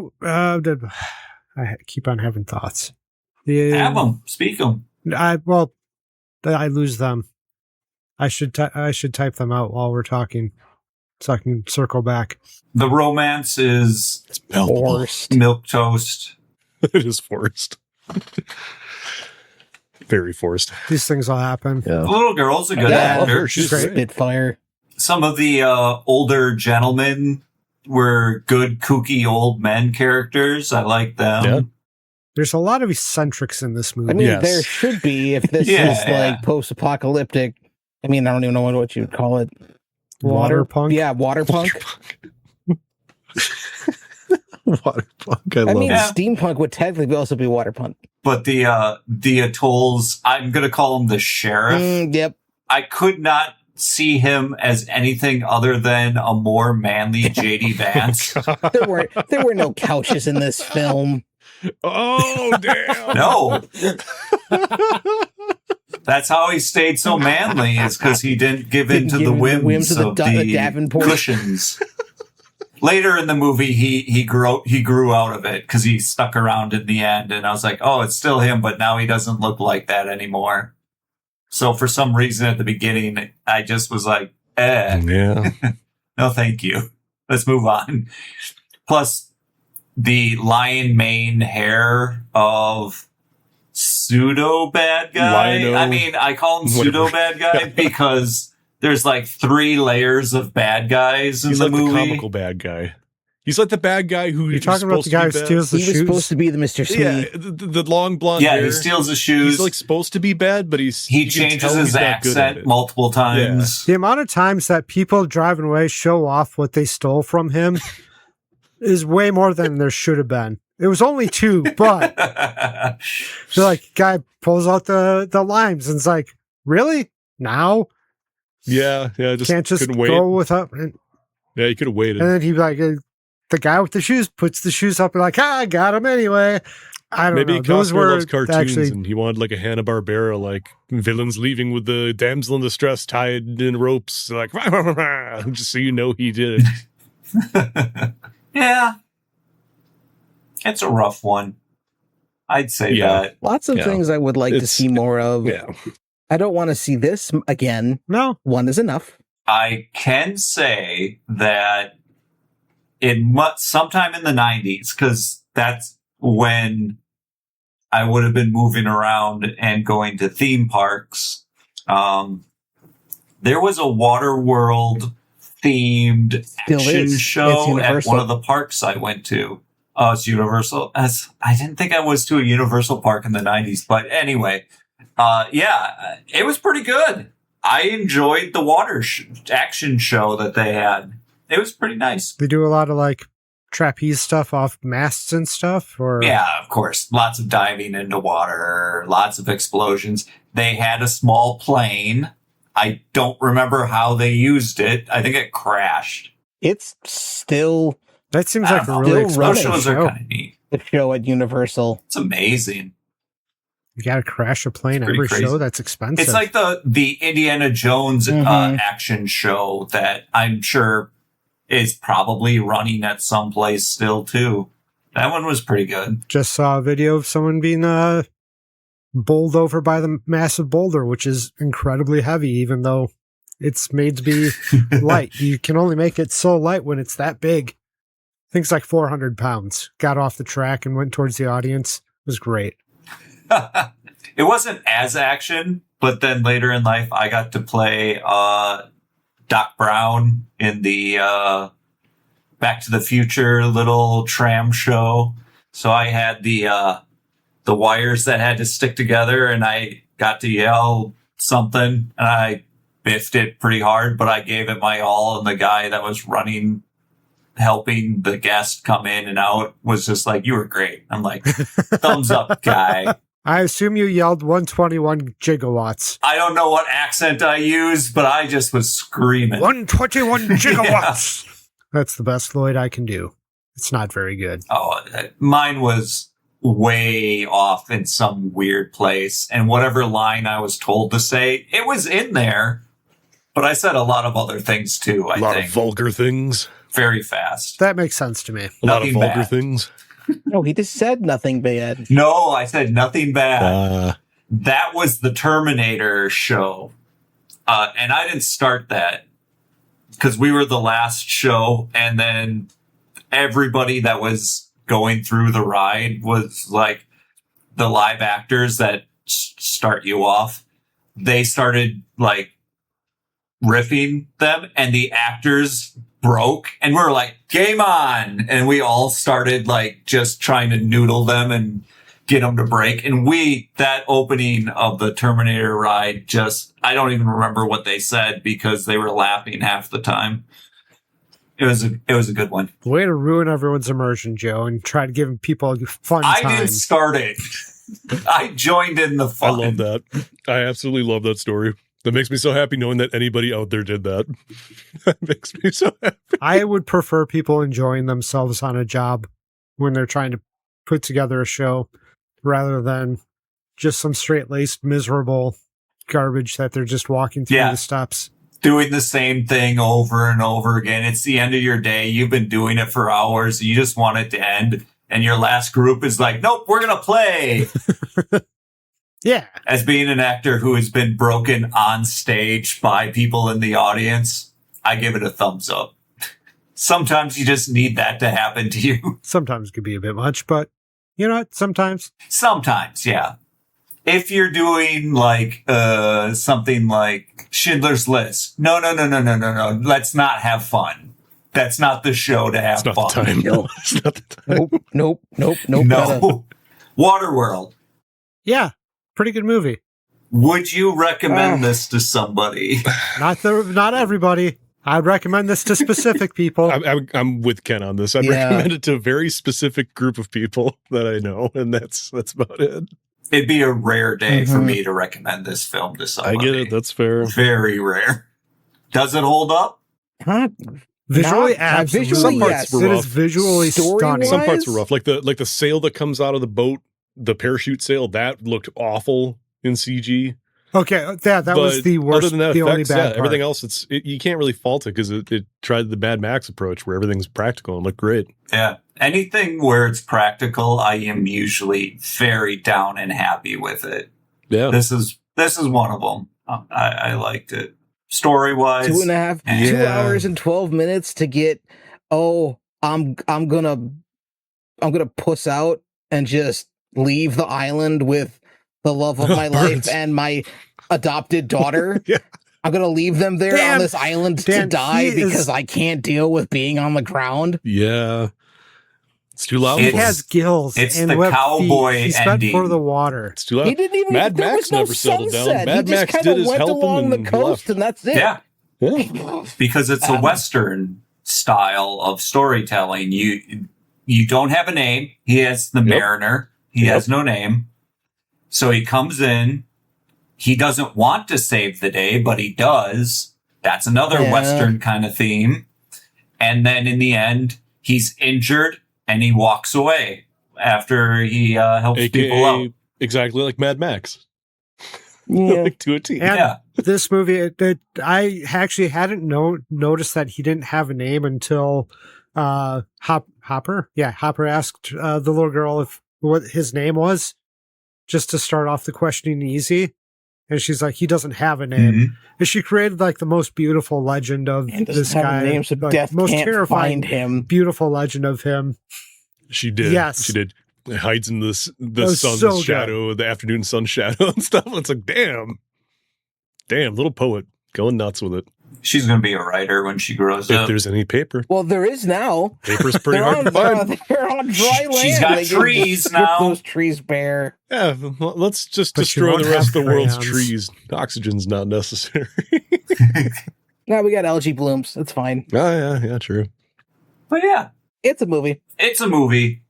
keep on having thoughts. Have them. Speak them. I lose them. I should type them out while we're talking, so I can circle back. The romance is It's palpable. Forced. milquetoast. It is forced. Very forced. These things will happen. The Yeah. little girl's a good Yeah, actor. she's great. Spitfire. Some of the older gentlemen were good, kooky old men characters. I like them. Yeah. There's a lot of eccentrics in this movie. I mean, Yes. there should be if this Yeah, is like post-apocalyptic. I mean, I don't even know what you would call it. Water punk? Yeah, water punk. Water punk. I I love mean, it. Yeah. steampunk would technically also be water punk. But the atolls, I'm gonna call him the sheriff. Yep. I could not see him as anything other than a more manly JD Vance. There were no couches in this film. Oh, damn. No. That's how he stayed so manly, is because he didn't give in to the whims of the of the Davenport. cushions. Later in the movie, he grew out of it because he stuck around in the end, and I was like, oh, it's still him, but now he doesn't look like that anymore. So for some reason at the beginning, I just was like, Yeah. no, thank you. Let's move on. Plus, the lion mane hair of pseudo bad guy. Lino. I mean, I call him pseudo bad guy because there's like 3 layers of bad guys in He's the like the movie. comical bad guy. He's like the bad guy who You're is talking about supposed the guy who to be bad. steals the He was shoes. supposed to be the Mr. Smee. Yeah, the long blonde Yeah, hair. he steals the shoes. He's like supposed to be bad, but he you can changes tell his he's not good at accent it. multiple times. The amount of times that people driving away show off what they stole from him is way more than there should have been. It was only 2, but they're like, guy pulls out the limes and it's like, really? Now? Yeah, just Can't just couldn't wait. go without. And Yeah, you could have waited. then he like, the guy with the shoes puts the shoes up and like, I got him anyway. I don't Maybe know. Those Costner were loves cartoons actually, and he wanted like a Hanna-Barbera, like villains leaving with the damsel in distress tied in ropes, like just so you know he did it. Yeah. It's a rough one. I'd say Yeah. that. Lots of Yeah. things I would like to It's- see more of. Yeah. I don't want to see this again. no. One is enough. I can say that sometime in the 90s, because that's when I would have been moving around and going to theme parks. There was a Waterworld themed Still action is. It's show at Universal. one of the parks I went to. It's Universal. I didn't think I was to a Universal park in the 90s, but anyway, yeah, it was pretty good. I enjoyed the water action show that they had. It was pretty nice. They do a lot of like trapeze stuff off masts and stuff, or Yeah, of course. Lots of diving into water, lots of explosions. They had a small plane I don't remember how they used it. I think it crashed. It's still That seems I like a don't really know. Those expensive shows are show. kind of neat. the show at Universal. It's amazing. You got to crash a plane It's pretty every crazy. show. That's expensive. It's like the Indiana Jones action show that I'm sure is probably running at some place still too. That one was pretty good. Just saw a video of someone being bowled over by the massive boulder, which is incredibly heavy, even though it's made to be light. You can only make it so light when it's that big. I think it's like 400 pounds. Got off the track and went towards the audience. It was great. It wasn't as action, but then later in life, I got to play Doc Brown in the Back to the Future little tram show. So I had the wires that had to stick together, and I got to yell something, and I biffed it pretty hard, but I gave it my all, and the guy that was helping the guest come in and out was just like, "You were great." I'm like, "Thumbs up, guy." I assume you yelled 121 gigawatts. I don't know what accent I used, but I just was screaming. 121 gigawatts! That's the best Lloyd I can do. It's not very good. Oh, mine was way off in some weird place. And whatever line I was told to say, it was in there. But I said a lot of other things too, I A lot think. of vulgar things. Very fast. That makes sense to me. A lot of Nothing vulgar bad. things. No, he just said nothing bad. No, I said nothing bad. Uh, That was the Terminator show. And I didn't start that because we were the last show. And then everybody that was going through the ride was like the live actors that start you off. They started like riffing them, and the actors broke, and we were like, "Game on!" And we all started like just trying to noodle them and get them to break. And that opening of the Terminator ride, I don't even remember what they said because they were laughing half the time. It was a good one. Way to ruin everyone's immersion, Joe, and try to give people a fun I time. didn't start it. I joined in the I fun. love that. I absolutely love that story. That makes me so happy knowing that anybody out there did that. That makes me so happy. I would prefer people enjoying themselves on a job when they're trying to put together a show rather than just some straight-laced, miserable garbage that they're just walking through Yeah. the steps. Doing the same thing over and over again. It's the end of your day. You've been doing it for hours. You just want it to end. And your last group is like, "Nope, we're going to play." Yeah. As being an actor who has been broken on stage by people in the audience, I give it a thumbs up. Sometimes you just need that to happen to you. Sometimes it could be a bit much, but you know what? Sometimes. Sometimes, yeah. If you're doing like something like Schindler's List, no. Let's not have fun. That's not the show to have It's not fun. the time. No. It's not the time. Nope. Gotta- No. Waterworld. Yeah. Pretty good movie. Would you recommend this to somebody? Not everybody. I'd recommend this to specific people. I'm with Ken on this. I'd Yeah. recommend it to a very specific group of people that I know, and that's about it. It'd be a rare day for Mhm. me to recommend this film to I somebody. get it. That's fair. Very rare. Does it hold up? Huh? Visually, Not- absolutely. visually, Some parts yes. were It is rough. visually Story-wise? stunning. Some parts were rough, like the sail that comes out of the boat, the parachute sail. That looked awful in CG. Okay, that was But the worst. Other than that, the only effects, bad yeah, part. everything else, you can't really fault it because it tried the Mad Max approach where everything's practical and looked great. Yeah. Anything where it's practical, I am usually very down and happy with it. Yeah, This is one of them. I liked it. Story wise, 2.5, 2 Yeah. hours and 12 minutes to get. Oh, I'm gonna puss out and just leave the island with the love of my life Birds. and my adopted daughter. Yeah. I'm gonna leave them there Dan, on this island to Dan, die he is- because I can't deal with being on the ground. yeah. It's too loud. He It's- has gills it's and the webbed cowboy feet. He's meant ending. for the water. It's too loud. He didn't even. Mad there Max was no never settled down. sunset. Mad he just Max kind did of his went helping along the and coast, left. and that's it. yeah, Yeah. because it's a Western style of storytelling. You don't have a name. He has the Yep. mariner. He Yep. has no name. So he comes in he doesn't want to save the day, but he does. That's another Western kind of theme. And then in the end, he's injured and he walks away after he helps AKA, people out. Exactly like Mad Max. Yeah. Like to a T. And this movie, I actually hadn't noticed that he didn't have a name until Hopper. Yeah, Hopper asked the little girl what his name was, just to start off the questioning easy. And she's like, he doesn't have a name. Mm-hmm. And she created like the most beautiful legend of this guy. Name, so like, death most can't terrifying, find him. beautiful legend of him. She did. Yes. She did. It hides in the was sun's so shadow, the afternoon sun shadow and stuff. It's like, damn, little poet going nuts with it. She's going to be a writer when she grows If up. there's any paper. Well, there is now. Paper's pretty They're hard to find. they're on dry land. She's got They can trees strip now. Those trees bare. Yeah, well, let's just But you destroy won't the rest of have the world's crayons. trees. Oxygen's not necessary. Now we got algae blooms. That's fine. Oh, yeah, true. But yeah, It's a movie. it's a movie.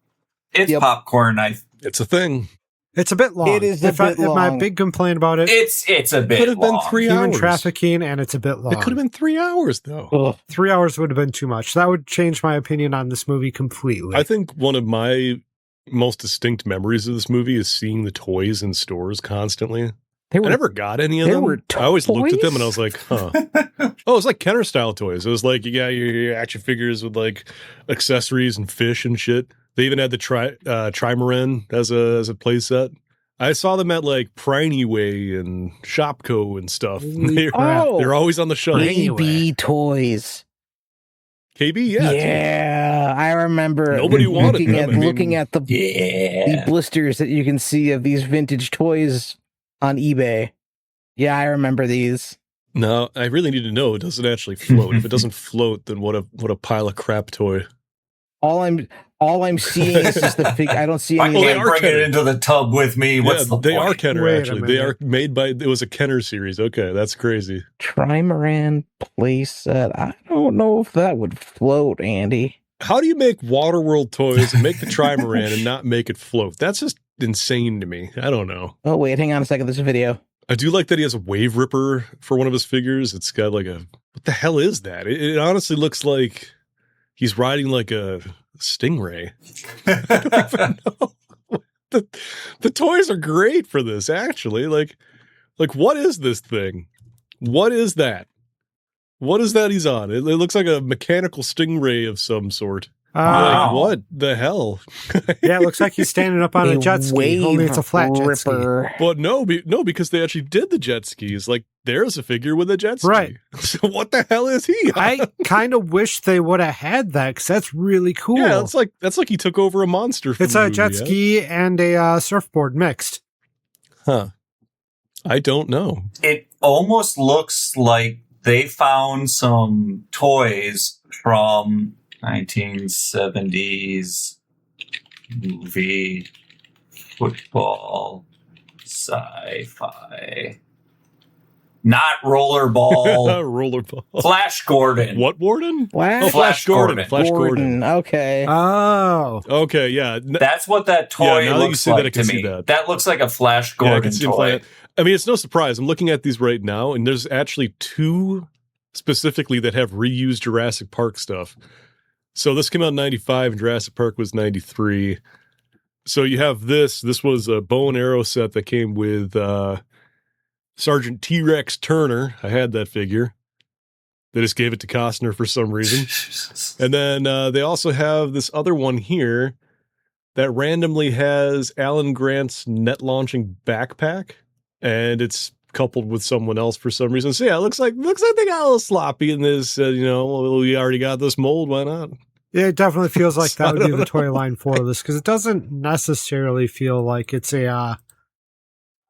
It's Yep. popcorn. It's a thing. It's a bit long. It is a bit My long. big complaint about it, It's a bit Could have been long. 3 human hours. trafficking, and it's a bit long. It could have been 3 hours, though. Ugh. 3 hours would have been too much. That would change my opinion on this movie completely. I think one of my most distinct memories of this movie is seeing the toys in stores constantly. They I were never got any of there them. were I always looked at them toys? and I was like, huh. Oh, it's like Kenner style toys. It was like, you got your action figures with like accessories and fish and shit. They even had the Trimaran as a play set. I saw them at like Priney Way and Shopco and stuff. They're always on the shelf. KB toys. KB, yeah. Yeah, I remember. Nobody wanted looking them. at I mean, looking at the blisters that you can see of these vintage toys on eBay. Yeah, I remember these. No, I really need to know. It doesn't actually float. If it doesn't float, then what a pile of crap toy. All I'm seeing is just the fig. I don't see I any. they can't are bring Kenner. it into the tub with me. What's the they point? are Kenner, Wait a actually. They are minute. made by, it was a Kenner series. Okay, that's crazy. Trimaran playset. I don't know if that would float, Andy. How do you make Waterworld toys and make the Trimaran and not make it float? That's just insane to me. I don't know. Oh wait, hang on a second. There's a video. I do like that he has a wave ripper for one of his figures. It's got like what the hell is that? It honestly looks like he's riding like a stingray. I don't even know. The toys are great for this, actually. Like what is this thing? What is that? What is that he's on? It looks like a mechanical stingray of some sort. Wow. Like, what the hell? Yeah, it looks like he's standing up on a jet ski, only it's a flat jet ski. ripper. But no, because they actually did the jet skis. Like, there's a figure with a jet ski. Right. So what the hell is he? I kind of wish they would have had that, because that's really cool. Yeah, that's like he took over a monster. From It's the a movie, jet yeah? ski and a surfboard mixed. Huh. I don't know. It almost looks like they found some toys from 1970s movie, football, sci-fi. Not rollerball. Rollerball. Flash Gordon. What Warden? Flash, Oh, Flash Gordon. Gordon. Flash Gordon. Okay. Oh. Okay, yeah. That's what that toy now that you looks say that, I like can to see me. that. That looks like a Flash Yeah, I Gordon can see him toy. playing it. I mean, it's no surprise. I'm looking at these right now, and there's actually two specifically that have reused Jurassic Park stuff. So this came out in 95, and Jurassic Park was 93. So you have this. This was a bow and arrow set that came with Sergeant T-Rex Turner. I had that figure. They just gave it to Costner for some reason. And then they also have this other one here that randomly has Alan Grant's net launching backpack, and it's coupled with someone else for some reason. So yeah, it looks like they got a little sloppy in this. Well, we already got this mold. Why not? Yeah, it definitely feels like So that I would be don't the toy know. line for this, because it doesn't necessarily feel like it's a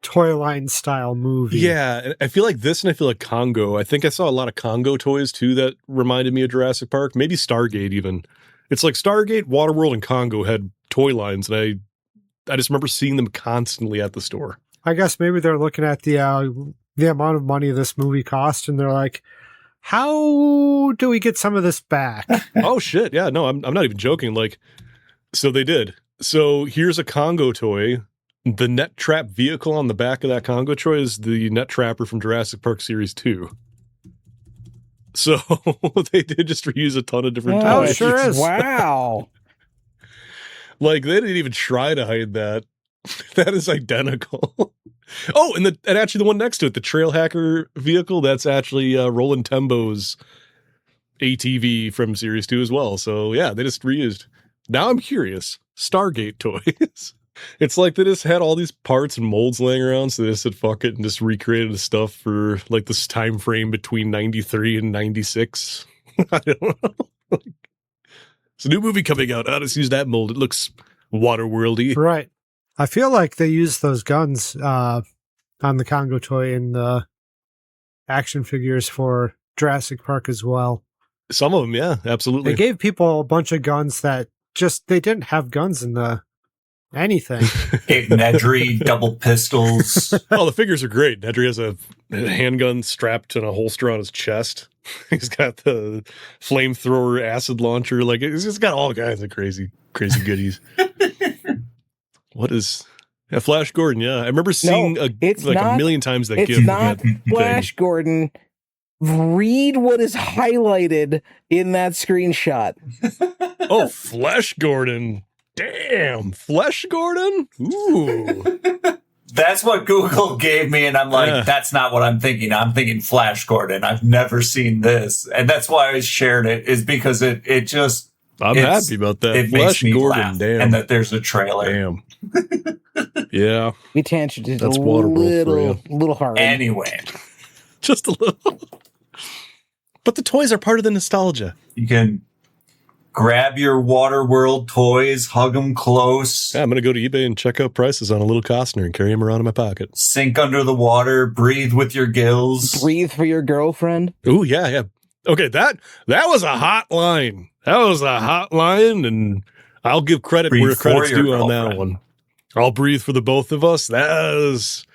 toy line style movie. Yeah, and I feel like this, and I feel like Congo. I think I saw a lot of Congo toys too that reminded me of Jurassic Park. Maybe Stargate even. It's like Stargate, Waterworld, and Congo had toy lines, and I just remember seeing them constantly at the store. I guess maybe they're looking at the amount of money this movie cost, and they're like, how do we get some of this back? Oh shit, yeah, no, I'm not even joking. Like, so they did. So here's a Congo toy the net trap vehicle on the back of that Congo Troy is the net trapper from Jurassic Park Series 2. So they did just reuse a ton of different Oh, toys. sure is. Wow. Like, they didn't even try to hide that. That is identical. Oh, and actually the one next to it, the Trail Hacker vehicle, that's actually Roland Tembo's ATV from Series 2 as well. So yeah, they just reused. Now I'm curious. Stargate toys. It's like they just had all these parts and molds laying around, so they just said fuck it and just recreated the stuff for like this time frame between 93 and 96. I don't know. It's a new movie coming out. I'll just use that mold. It looks Waterworldy. Right. I feel like they used those guns on the Congo toy in the action figures for Jurassic Park as well. Some of them, yeah, absolutely. They gave people a bunch of guns that they didn't have guns in the anything. Gave Nedry double pistols. Oh, the figures are great. Nedry has a handgun strapped in a holster on his chest. He's got the flamethrower acid launcher. Like, it's just got all kinds of crazy goodies. What is... Yeah, Flash Gordon, yeah. I remember seeing a million times that it's GIF. not Flash Gordon. Read what is highlighted in that screenshot. Oh, Flash Gordon. Damn, Flesh Gordon? Ooh. That's what Google gave me, and I'm like, That's not what I'm thinking. I'm thinking Flash Gordon. I've never seen this. And that's why I shared it, is because it just... I'm happy about that. It Flash makes me Gordon, laugh, damn. and that there's a trailer. Damn. Yeah. We tangented That's a Waterworld for you. little hard. Anyway, Just a little. But the toys are part of the nostalgia. you can grab your Waterworld toys, hug them close, Yeah, I'm going to go to eBay and check out prices on a little Costner and carry him around in my pocket. sink under the water, breathe with your gills. Breathe for your girlfriend. Ooh, yeah. Okay, that was a hot line. That was a hot line, and I'll give credit Breathe where credit's for your due on that girlfriend. one. I'll breathe for the both of us. That was...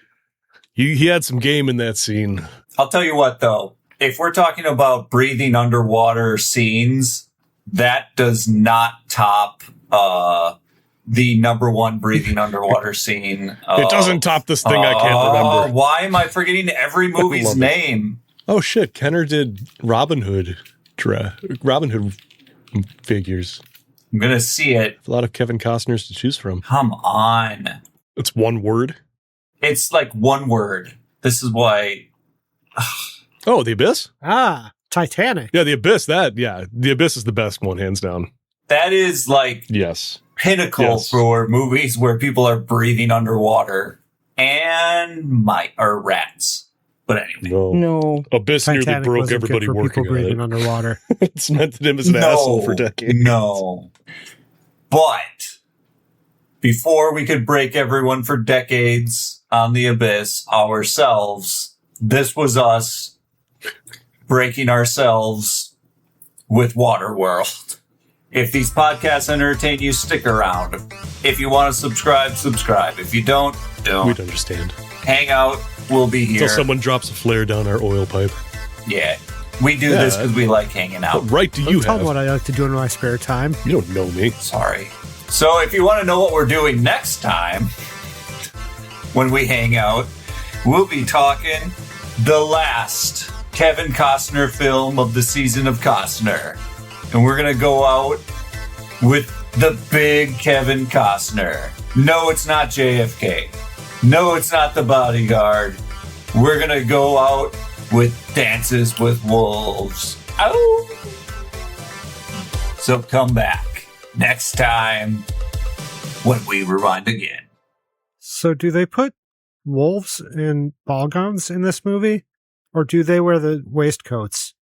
He had some game in that scene. I'll tell you what, though. If we're talking about breathing underwater scenes, that does not top the number one breathing underwater scene. It doesn't top this thing I can't remember. Why am I forgetting every movie's Love it. name? Oh, shit. Kenner did Robin Hood figures. I'm going to see it. A lot of Kevin Costners to choose from. Come on. It's one word. It's like one word. This is why... Oh, The Abyss? Titanic. Yeah, The Abyss. The Abyss is the best one, hands down. That is like Yes. pinnacle for movies where people are breathing underwater and rats. But anyway. No. Abyss nearly Titanic broke wasn't everybody good for working people on breathing it. underwater. It cemented him as an asshole for decades. No. But before we could break everyone for decades on the Abyss ourselves, this was us breaking ourselves with Waterworld. If these podcasts entertain you, stick around. If you want to subscribe. If you don't. We'd understand. Hang out. We'll be here. Until someone drops a flare down our oil pipe. Yeah. We do this because we like hanging out. What right do you Don't tell have? them what I like to do in my spare time. You don't know me. Sorry. So if you want to know what we're doing next time, when we hang out, we'll be talking the last Kevin Costner film of the season of Costner. And we're going to go out with the big Kevin Costner. No, it's not JFK. No, it's not The Bodyguard. We're going to go out with Dances with Wolves. Ow! So come back next time when we rewind again. So do they put wolves in ball gowns in this movie? Or do they wear the waistcoats?